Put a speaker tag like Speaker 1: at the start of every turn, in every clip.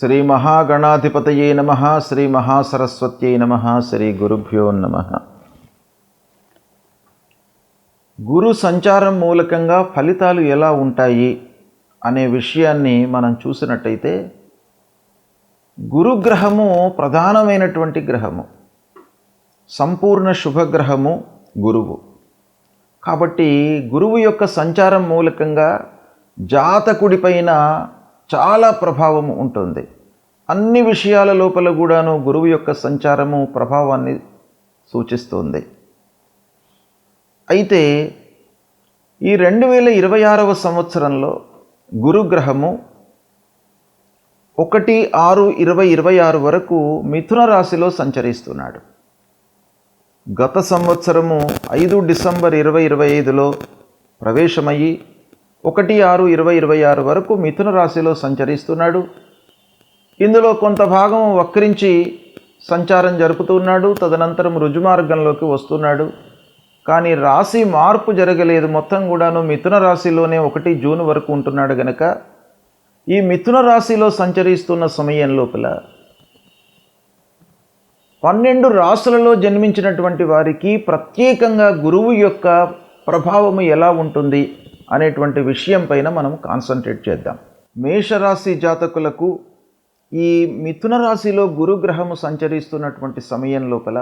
Speaker 1: శ్రీ మహాగణాధిపతయే నమః. శ్రీ మహాసరస్వత్యై నమః. శ్రీ గురుభ్యో నమః. గురు సంచారం మూలకంగా ఫలితాలు ఎలా ఉంటాయి అనే విషయాన్ని మనం చూసినట్టయితే, గురుగ్రహము ప్రధానమైనటువంటి గ్రహము, సంపూర్ణ శుభగ్రహము గురువు. కాబట్టి గురువు యొక్క సంచారం మూలకంగా జాతకుడిపైన చాలా ప్రభావము ఉంటుంది. అన్ని విషయాల లోపల కూడాను గురువు యొక్క సంచారము ప్రభావాన్ని సూచిస్తుంది. అయితే ఈ 2026వ సంవత్సరంలో గురుగ్రహము 1/6/2026 వరకు మిథున రాశిలో సంచరిస్తున్నాడు. గత సంవత్సరము 5 డిసెంబర్ 2025లో ప్రవేశమయ్యి 1/6/2026 వరకు మిథున రాశిలో సంచరిస్తున్నాడు. ఇందులో కొంత భాగం వక్రించి సంచారం జరుపుతున్నాడు, తదనంతరం రుజుమార్గంలోకి వస్తున్నాడు. కానీ రాశి మార్పు జరగలేదు, మొత్తం కూడాను మిథున రాశిలోనే 1 జూన్ వరకు ఉంటున్నాడు. గనక ఈ మిథున రాశిలో సంచరిస్తున్న సమయం లోపల 12 రాశులలో జన్మించినటువంటి వారికి ప్రత్యేకంగా గురువు యొక్క ప్రభావము ఎలా ఉంటుంది అనేటువంటి విషయం పైన మనం కాన్సన్ట్రేట్ చేద్దాం. మేషరాశి జాతకులకు ఈ మిథున రాశిలో గురుగ్రహము సంచరిస్తున్నటువంటి సమయం లోపల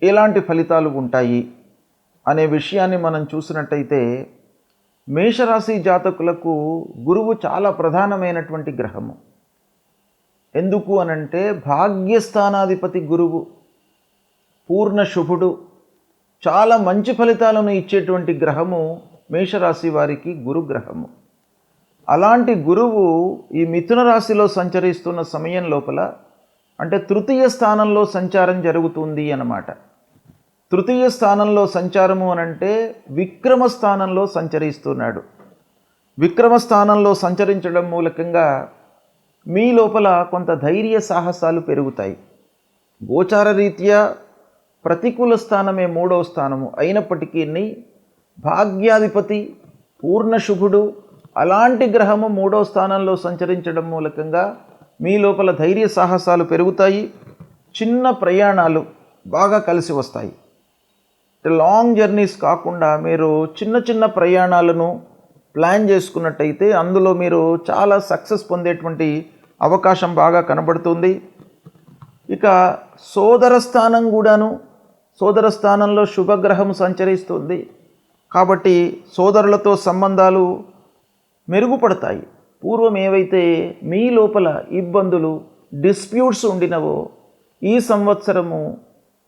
Speaker 1: ఎలాంటి ఫలితాలు ఉంటాయి అనే విషయాన్ని మనం చూసినట్టయితే, మేషరాశి జాతకులకు గురువు చాలా ప్రధానమైనటువంటి గ్రహము. ఎందుకు అనంటే, భాగ్యస్థానాధిపతి గురువు, పూర్ణ శుభుడు, చాలా మంచి ఫలితాలను ఇచ్చేటువంటి గ్రహము మేషరాశి వారికి గురుగ్రహము. అలాంటి గురువు ఈ మిథున రాశిలో సంచరిస్తున్న సమయం లోపల, అంటే తృతీయ స్థానంలో సంచారం జరుగుతుంది అన్నమాట. తృతీయ స్థానంలో సంచారము అనంటే విక్రమ స్థానంలో సంచరిస్తున్నాడు. విక్రమ స్థానంలో సంచరించడం మూలకంగా మీ లోపల కొంత ధైర్య సాహసాలు పెరుగుతాయి. గోచార రీత్యా ప్రతికూల స్థానమే 3వ స్థానము అయినప్పటికీ భాగ్యాధిపతి పూర్ణ శుభుడు అలాంటి గ్రహము 3వ స్థానంలో సంచరించడం మూలకంగా మీ లోపల ధైర్య సాహసాలు పెరుగుతాయి. చిన్న ప్రయాణాలు బాగా కలిసి వస్తాయి. లాంగ్ జర్నీస్ కాకుండా మీరు చిన్న చిన్న ప్రయాణాలను ప్లాన్ చేసుకున్నట్టయితే అందులో మీరు చాలా సక్సెస్ పొందేటువంటి అవకాశం బాగా కనబడుతుంది. ఇక సోదర స్థానం కూడాను, సోదర స్థానంలో శుభగ్రహం సంచరిస్తుంది. కాబట్టి సోదరులతో సంబంధాలు మెరుగుపడతాయి. పూర్వం ఏవైతే మీ లోపల ఇబ్బందులు, డిస్ప్యూట్స్ ఉండినవో ఈ సంవత్సరము,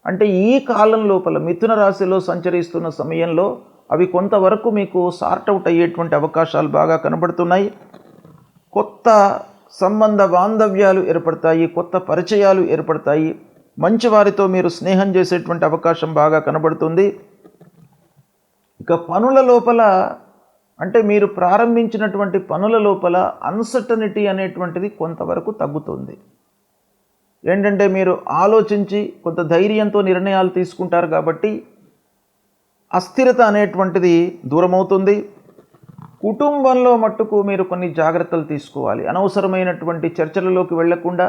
Speaker 1: అంటే ఈ కాలం లోపల మిథున రాశిలో సంచరిస్తున్న సమయంలో అవి కొంతవరకు మీకు సార్ట్అవుట్ అయ్యేటువంటి అవకాశాలు బాగా కనబడుతున్నాయి. కొత్త సంబంధ బాంధవ్యాలు ఏర్పడతాయి, కొత్త పరిచయాలు ఏర్పడతాయి. మంచి వారితో మీరు స్నేహం చేసేటువంటి అవకాశం బాగా కనబడుతుంది. ఇక పనుల లోపల, అంటే మీరు ప్రారంభించినటువంటి పనుల లోపల అన్సర్టనిటీ అనేటువంటిది కొంతవరకు తగ్గుతుంది. ఏంటంటే మీరు ఆలోచించి కొంత ధైర్యంతో నిర్ణయాలు తీసుకుంటారు కాబట్టి అస్థిరత అనేటువంటిది దూరమవుతుంది. కుటుంబంలో మట్టుకు మీరు కొన్ని జాగ్రత్తలు తీసుకోవాలి. అనవసరమైనటువంటి చర్చలలోకి వెళ్లకుండా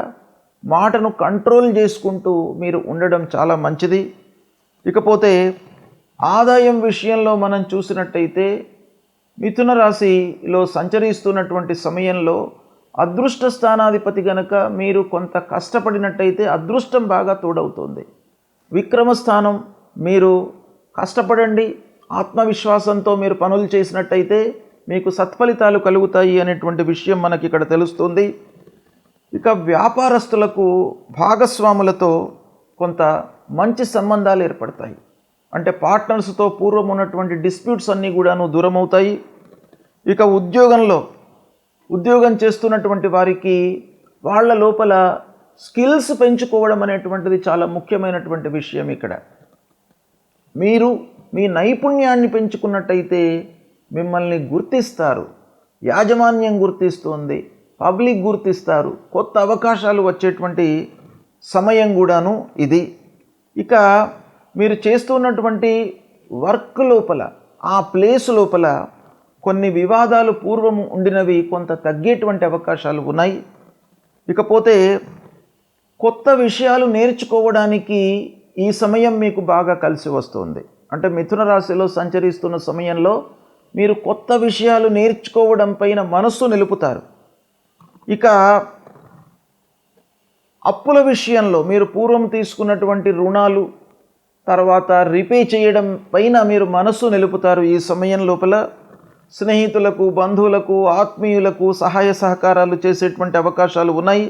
Speaker 1: మాటను కంట్రోల్ చేసుకుంటూ మీరు ఉండడం చాలా మంచిది. ఇకపోతే ఆదాయం విషయంలో మనం చూసినట్టయితే, మిథున రాశిలో సంచరిస్తున్నటువంటి సమయంలో అదృష్ట స్థానాధిపతి గనక మీరు కొంత కష్టపడినట్టయితే అదృష్టం బాగా తోడవుతుంది. విక్రమస్థానం, మీరు కష్టపడండి, ఆత్మవిశ్వాసంతో మీరు పనులు చేసినట్టయితే మీకు సత్ఫలితాలు కలుగుతాయి అనేటువంటి విషయం మనకి ఇక్కడ తెలుస్తుంది. ఇక వ్యాపారస్తులకు భాగస్వాములతో కొంత మంచి సంబంధాలు ఏర్పడతాయి. అంటే పార్ట్నర్స్తో పూర్వం ఉన్నటువంటి డిస్ప్యూట్స్ అన్నీ కూడాను దూరమవుతాయి. ఇక ఉద్యోగం చేస్తున్నటువంటి వారికి వాళ్ళ లోపల స్కిల్స్ పెంచుకోవడం అనేటువంటిది చాలా ముఖ్యమైనటువంటి విషయం. ఇక్కడ మీరు మీ నైపుణ్యాన్ని పెంచుకున్నట్టయితే మిమ్మల్ని గుర్తిస్తారు, యాజమాన్యం గుర్తిస్తుంది, పబ్లిక్ గుర్తిస్తారు, కొత్త అవకాశాలు వచ్చేటువంటి సమయం కూడాను ఇది. ఇక మీరు చేస్తున్నటువంటి వర్క్ లోపల, ఆ ప్లేస్ లోపల కొన్ని వివాదాలు పూర్వము ఉండినవి కొంత తగ్గేటువంటి అవకాశాలు ఉన్నాయి. ఇకపోతే కొత్త విషయాలు నేర్చుకోవడానికి ఈ సమయం మీకు బాగా కలిసి వస్తుంది. అంటే మిథున రాశిలో సంచరిస్తున్న సమయంలో మీరు కొత్త విషయాలు నేర్చుకోవడం పైన మనస్సు నిలుపుతారు. ఇక అప్పుల విషయంలో మీరు పూర్వం తీసుకున్నటువంటి రుణాలు తర్వాత రిపే చేయడం పైన మీరు మనస్సు నిలుపుతారు. ఈ సమయం లోపల స్నేహితులకు, బంధువులకు, ఆత్మీయులకు సహాయ సహకారాలు చేసేటువంటి అవకాశాలు ఉన్నాయి.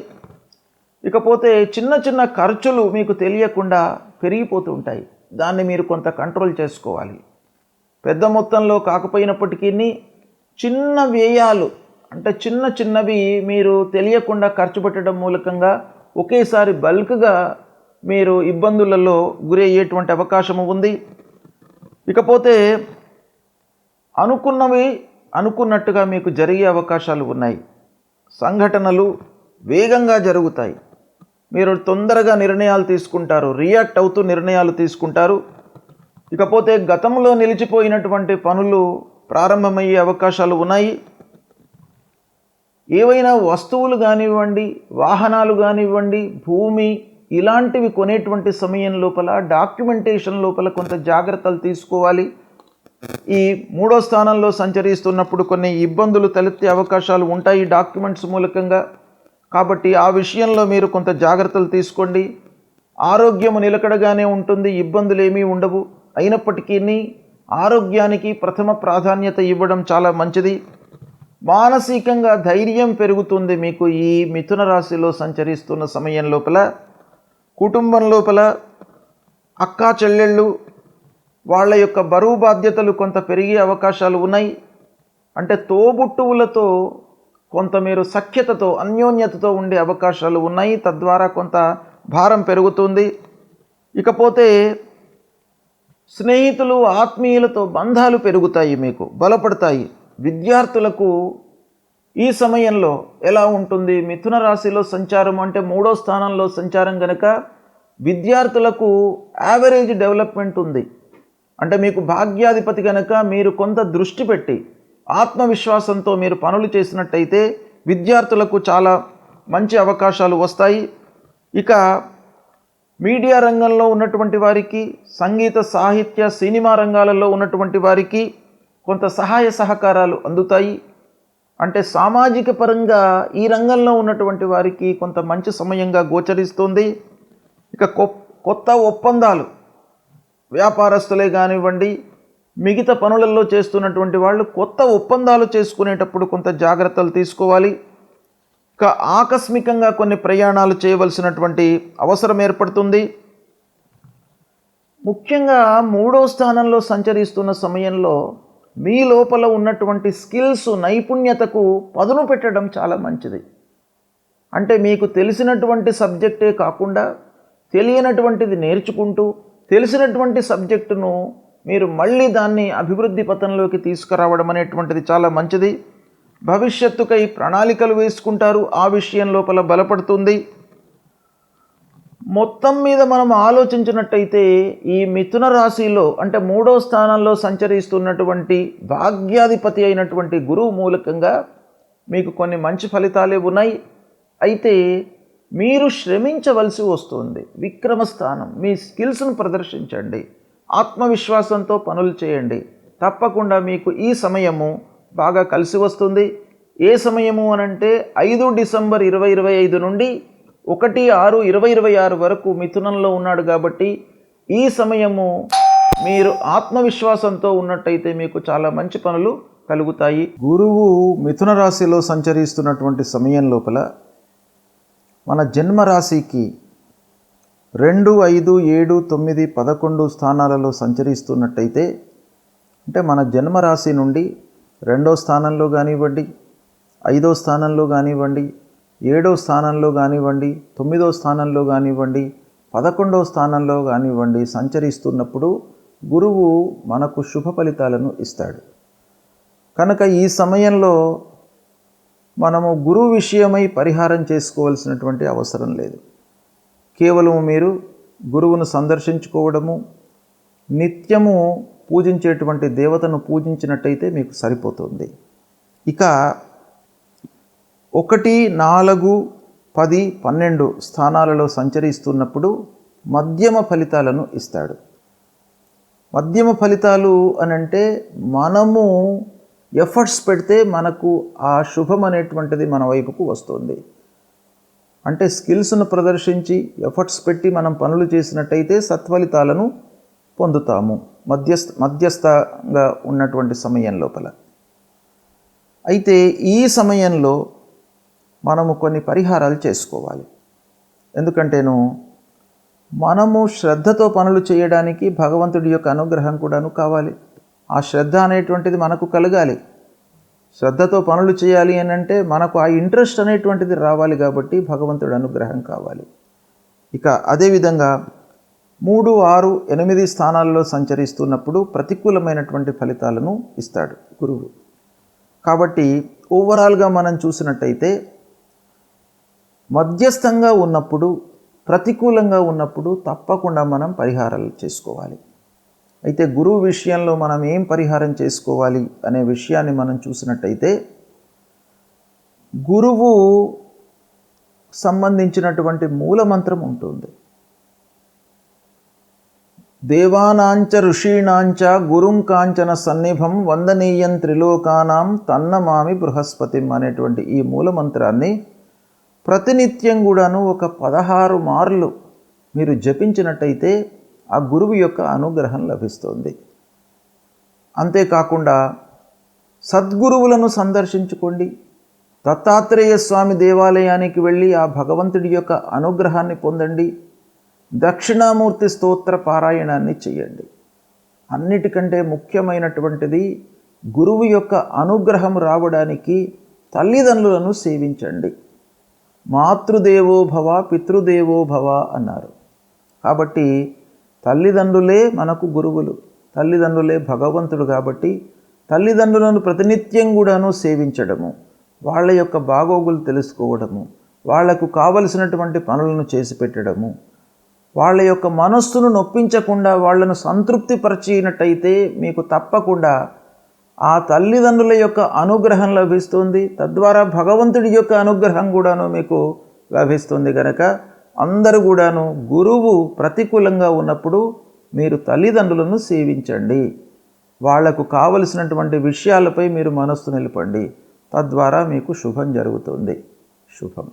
Speaker 1: ఇకపోతే చిన్న చిన్న ఖర్చులు మీకు తెలియకుండా పెరిగిపోతూ ఉంటాయి. దాన్ని మీరు కొంత కంట్రోల్ చేసుకోవాలి. పెద్ద మొత్తంలో కాకపోయినప్పటికీ చిన్న వ్యయాలు అంటే చిన్నవి మీరు తెలియకుండా ఖర్చు పెట్టడం మూలకంగా ఒకేసారి బల్క్గా మీరు ఇబ్బందులలో గురయ్యేటువంటి అవకాశము ఉంది. ఇకపోతే అనుకున్నవి అనుకున్నట్టుగా మీకు జరిగే అవకాశాలు ఉన్నాయి. సంఘటనలు వేగంగా జరుగుతాయి. మీరు తొందరగా నిర్ణయాలు తీసుకుంటారు, రియాక్ట్ అవుతూ నిర్ణయాలు తీసుకుంటారు. ఇకపోతే గతంలో నిలిచిపోయినటువంటి పనులు ప్రారంభమయ్యే అవకాశాలు ఉన్నాయి. ఏవైనా వస్తువులు కానివ్వండి, వాహనాలు కానివ్వండి, భూమి ఇలాంటివి కొనేటువంటి సమయం లోపల డాక్యుమెంటేషన్ లోపల కొంత జాగ్రత్తలు తీసుకోవాలి. ఈ 3వ స్థానంలో సంచరిస్తున్నప్పుడు కొన్ని ఇబ్బందులు తలెత్తే అవకాశాలు ఉంటాయి డాక్యుమెంట్స్ మూలకంగా. కాబట్టి ఆ విషయంలో మీరు కొంత జాగ్రత్తలు తీసుకోండి. ఆరోగ్యము నిలకడగానే ఉంటుంది, ఇబ్బందులు ఏమీ ఉండవు. అయినప్పటికీ ఆరోగ్యానికి ప్రథమ ప్రాధాన్యత ఇవ్వడం చాలా మంచిది. మానసికంగా ధైర్యం పెరుగుతుంది మీకు ఈ మిథున రాశిలో సంచరిస్తున్న సమయం లోపల. కుటుంబం లోపల అక్కా చెల్లెళ్ళు వాళ్ళ యొక్క బరువు బాధ్యతలు కొంత పెరిగే అవకాశాలు ఉన్నాయి. అంటే తోబుట్టువులతో కొంత మీరు సఖ్యతతో, అన్యోన్యతతో ఉండే అవకాశాలు ఉన్నాయి. తద్వారా కొంత భారం పెరుగుతుంది. ఇకపోతే స్నేహితులు, ఆత్మీయులతో బంధాలు పెరుగుతాయి, మీకు బలపడతాయి. విద్యార్థులకు ఈ సమయంలో ఎలా ఉంటుంది? మిథున రాశిలో సంచారం అంటే 3వ స్థానంలో సంచారం కనుక విద్యార్థులకు యావరేజ్ డెవలప్మెంట్ ఉంది. అంటే మీకు భాగ్యాధిపతి కనుక మీరు కొంత దృష్టి పెట్టి ఆత్మవిశ్వాసంతో మీరు పనులు చేసినట్టయితే విద్యార్థులకు చాలా మంచి అవకాశాలు వస్తాయి. ఇక మీడియా రంగంలో ఉన్నటువంటి వారికి, సంగీత, సాహిత్య, సినిమా రంగాలలో ఉన్నటువంటి వారికి కొంత సహాయ సహకారాలు అందుతాయి. అంటే సామాజిక పరంగా ఈ రంగంలో ఉన్నటువంటి వారికి కొంత మంచి సమయంగా గోచరిస్తుంది. ఇక కొత్త ఒప్పందాలు, వ్యాపారస్తులే కానివ్వండి, మిగతా పనులలో చేస్తున్నటువంటి వాళ్ళు కొత్త ఒప్పందాలు చేసుకునేటప్పుడు కొంత జాగ్రత్తలు తీసుకోవాలి. ఇక ఆకస్మికంగా కొన్ని ప్రయాణాలు చేయవలసినటువంటి అవసరం ఏర్పడుతుంది. ముఖ్యంగా 3వ స్థానంలో సంచరిస్తున్న సమయంలో మీ లోపల ఉన్నటువంటి స్కిల్స్, నైపుణ్యతకు పదును పెట్టడం చాలా మంచిది. అంటే మీకు తెలిసినటువంటి సబ్జెక్టే కాకుండా తెలియనటువంటిది నేర్చుకుంటూ తెలిసినటువంటి సబ్జెక్టును మీరు మళ్ళీ దాన్ని అభివృద్ధి పథంలోకి తీసుకురావడం అనేటువంటిది చాలా మంచిది. భవిష్యత్తుకై ప్రణాళికలు వేసుకుంటారు, ఆ విషయం లోపల బలపడుతుంది. మొత్తం మీద మనం ఆలోచించినట్టయితే ఈ మిథున రాశిలో అంటే 3వ స్థానంలో సంచరిస్తున్నటువంటి భాగ్యాధిపతి అయినటువంటి గురువు మూలకంగా మీకు కొన్ని మంచి ఫలితాలే ఉన్నాయి. అయితే మీరు శ్రమించవలసి వస్తుంది. విక్రమస్థానం, మీ స్కిల్స్ను ప్రదర్శించండి, ఆత్మవిశ్వాసంతో పనులు చేయండి. తప్పకుండా మీకు ఈ సమయము బాగా కలిసి వస్తుంది. ఏ సమయము అనంటే 5 డిసెంబర్ 2025 నుండి 1/6/2026 వరకు మిథునంలో ఉన్నాడు. కాబట్టి ఈ సమయము మీరు ఆత్మవిశ్వాసంతో ఉన్నట్టయితే మీకు చాలా మంచి పనులు కలుగుతాయి. గురువు మిథున రాశిలో సంచరిస్తున్నటువంటి సమయం లోపల మన జన్మరాశికి 2, 5, 7, 9, 11 స్థానాలలో సంచరిస్తున్నట్టయితే అంటే మన జన్మరాశి నుండి 2వ స్థానంలో కానివ్వండి, 5వ స్థానంలో కానివ్వండి, 7వ స్థానంలో కానివ్వండి, 9వ స్థానంలో కానివ్వండి, 11వ స్థానంలో కానివ్వండి సంచరిస్తున్నప్పుడు గురువు మనకు శుభ ఫలితాలను ఇస్తాడు. కనుక ఈ సమయంలో మనము గురువు విషయమై పరిహారం చేసుకోవాల్సినటువంటి అవసరం లేదు. కేవలం మీరు గురువును సందర్శించుకోవడము, నిత్యము పూజించేటువంటి దేవతను పూజించినట్టయితే మీకు సరిపోతుంది. ఇక 1, 4, 10, 12 స్థానాలలో సంచరిస్తున్నప్పుడు మధ్యమ ఫలితాలను ఇస్తాడు. మధ్యమ ఫలితాలు అనంటే మనము ఎఫర్ట్స్ పెడితే మనకు ఆ శుభం అనేటువంటిది మన వైపుకు వస్తుంది. అంటే స్కిల్స్ను ప్రదర్శించి ఎఫర్ట్స్ పెట్టి మనం పనులు చేసినట్టయితే సత్ఫలితాలను పొందుతాము మధ్యస్థంగా ఉన్నటువంటి సమయం లోపల. అయితే ఈ సమయంలో మనము కొన్ని పరిహారాలు చేసుకోవాలి. ఎందుకంటేను మనము శ్రద్ధతో పనులు చేయడానికి భగవంతుడి యొక్క అనుగ్రహం కూడాను కావాలి. ఆ శ్రద్ధ అనేటువంటిది మనకు కలగాలి. శ్రద్ధతో పనులు చేయాలి అని అంటే మనకు ఆ ఇంట్రెస్ట్ అనేటువంటిది రావాలి కాబట్టి భగవంతుడి అనుగ్రహం కావాలి. ఇక అదేవిధంగా 3, 6, 8 స్థానాల్లో సంచరిస్తున్నప్పుడు ప్రతికూలమైనటువంటి ఫలితాలను ఇస్తాడు గురువు. కాబట్టి ఓవరాల్గా మనం చూసినట్టయితే మధ్యస్థంగా ఉన్నప్పుడు, ప్రతికూలంగా ఉన్నప్పుడు తప్పకుండా మనం పరిహారాలు చేసుకోవాలి. అయితే గురువు విషయంలో మనం ఏం పరిహారం చేసుకోవాలి అనే విషయాన్ని మనం చూసినట్టయితే గురువు సంబంధించినటువంటి మూలమంత్రం ఉంటుంది. దేవానాంచ ఋషీణాంచ గురుం కాంచన సన్నిభం వందనీయం త్రిలోకానాం తన్నమామి బృహస్పతిం అనేటువంటి ఈ మూలమంత్రాన్ని ప్రతినిత్యం కూడాను ఒక 16 మార్లు మీరు జపించినట్టయితే ఆ గురువు యొక్క అనుగ్రహం లభిస్తుంది. అంతేకాకుండా సద్గురువులను సందర్శించుకోండి. దత్తాత్రేయ స్వామి దేవాలయానికి వెళ్ళి ఆ భగవంతుడి యొక్క అనుగ్రహాన్ని పొందండి. దక్షిణామూర్తి స్తోత్ర పారాయణాన్ని చేయండి. అన్నిటికంటే ముఖ్యమైనటువంటిది గురువు యొక్క అనుగ్రహం రావడానికి తల్లిదండ్రులను సేవించండి. మాతృదేవో భవ పితృదేవో భవ అన్నారు. కాబట్టి తల్లిదండ్రులే మనకు గురువులు, తల్లిదండ్రులే భగవంతుడు. కాబట్టి తల్లిదండ్రులను ప్రతినిత్యం కూడాను సేవించడము, వాళ్ళ యొక్క బాగోగులు తెలుసుకోవడము, వాళ్లకు కావలసినటువంటి పనులను చేసి పెట్టడము, వాళ్ళ యొక్క మనస్సును నొప్పించకుండా వాళ్లను సంతృప్తిపరిచినట్టయితే మీకు తప్పకుండా ఆ తల్లిదండ్రుల యొక్క అనుగ్రహం లభిస్తుంది. తద్వారా భగవంతుడి యొక్క అనుగ్రహం కూడాను మీకు లభిస్తుంది. కనుక అందరూ కూడాను గురువు ప్రతికూలంగా ఉన్నప్పుడు మీరు తల్లిదండ్రులను సేవించండి. వాళ్లకు కావలసినటువంటి విషయాలపై మీరు మనస్సు నిలపండి. తద్వారా మీకు శుభం జరుగుతుంది. శుభం.